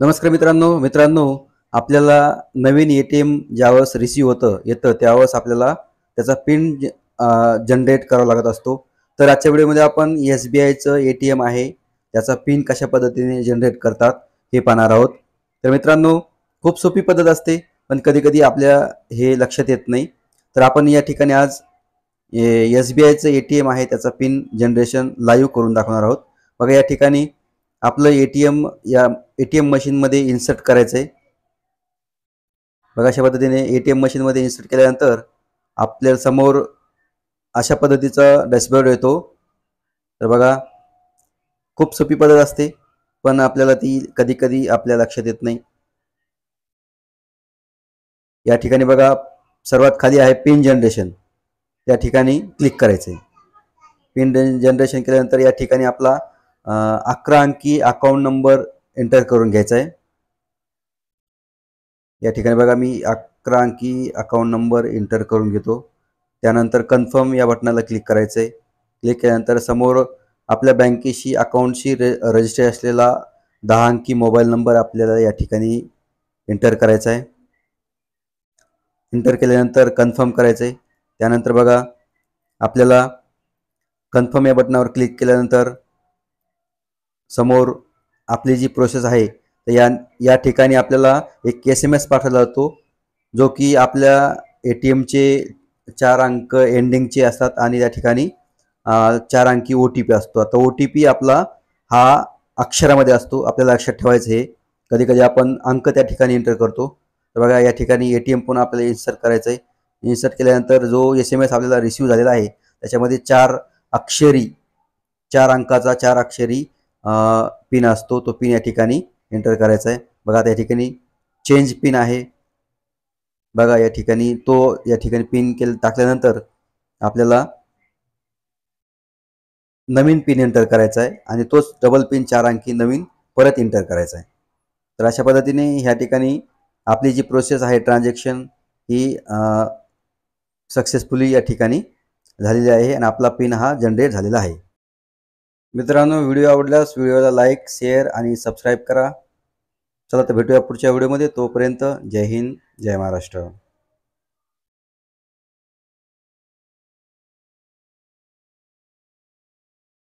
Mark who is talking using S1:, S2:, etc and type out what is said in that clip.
S1: नमस्कार मित्रांनो, आपल्याला नवीन ए-टी-एम ज्यावेळेस रिसीव्ह येतं त्यावेळेस आपल्याला त्याचा पिन जनरेट करावा लागत असतो. तर आजच्या व्हिडिओमध्ये आपण एस-बी-आयचं ए-टी-एम आहे त्याचा पिन कशा पद्धतीने जनरेट करतात हे पाहणार आहोत. तर मित्रांनो, खूप सोपी पद्धत असते, पण कधी-कधी आपल्या हे लक्षात येत नाही. तर आपण या ठिकाणी आज एस-बी-आयचं ए-टी-एम आहे त्याचा पिन जनरेशन लाईव्ह करून दाखवणार आहोत. बघा, या ठिकाणी आपलं ए-टी-एम या ए-टी-एम मशीनमध्ये इन्सर्ट करायचं आहे. बघा, अशा पद्धतीने ए-टी-एम मशीनमध्ये इन्सर्ट केल्यानंतर आपल्या समोर अशा पद्धतीचा डॅशबोर्ड येतो. तर बघा, खूप सोपी पद्धत असते, पण आपल्याला ती कधी-कधी आपल्या लक्षात येत नाही. या ठिकाणी बघा, सर्वात खाली आहे पिन जनरेशन. त्या ठिकाणी क्लिक करायचं आहे. पिन जनरेशन केल्यानंतर या ठिकाणी आपला 11 अंकी अकाउंट नंबर एंटर करून घ्यायचा आहे. या ठिकाणी बघा, मी 11 अंकी अकाउंट नंबर एंटर करून घेतो. त्यानंतर कन्फर्म या बटनाला क्लिक करायचं आहे. क्लिक केल्यानंतर समोर आपल्या बँकेशी अकाउंटशी रजिस्टर असलेला 10 अंकी मोबाईल नंबर आपल्याला या ठिकाणी एंटर करायचा आहे. एंटर केल्यानंतर कन्फर्म करायचं आहे. त्यानंतर बघा, आपल्याला कन्फर्म या बटनावर क्लिक केल्यानंतर समोर आपली जी प्रोसेस आहे तर या ठिकाणी आपल्याला एक SMS पाठवला जातो, जो की आपल्या ए-टी-एमचे 4 अंक एंडिंगचे असतात आणि त्या ठिकाणी 4 अंकी OTP असतो. आता OTP आपला हा अक्षरामध्ये असतो, आपल्याला लक्षात ठेवायचं आहे. कधी आपण अंक त्या ठिकाणी एंटर करतो. तर बघा, या ठिकाणी ए-टी-एम पुन्हा आपल्याला इन्सर्ट करायचं आहे. इन्सर्ट केल्यानंतर जो SMS आपल्याला रिसीव्ह झालेला आहे त्याच्यामध्ये 4 अंकाचा 4 अक्षरी पिन असतो. तो पिन या ठिकाणी एंटर करायचा आहे. बघा, आता या ठिकाणी चेंज पिन आहे. बघा, या ठिकाणी पिन टाकल्यानंतर आपल्याला नवीन पिन एंटर करायचा आहे आणि तोच डबल पिन 4 अंकी नवीन परत एंटर करायचा आहे. तर अशा पद्धतीने ह्या ठिकाणी आपली जी प्रोसेस आहे ट्रान्झॅक्शन ही सक्सेसफुली या ठिकाणी झालेली आहे आणि आपला पिन हा जनरेट झालेला आहे. मित्रांनो, व्हिडिओ आवडल्यास व्हिडिओला लाईक, शेअर आणि सबस्क्राईब करा. चला तर भेटूया पुढच्या व्हिडिओमध्ये. तोपर्यंत जय हिंद, जय महाराष्ट्र.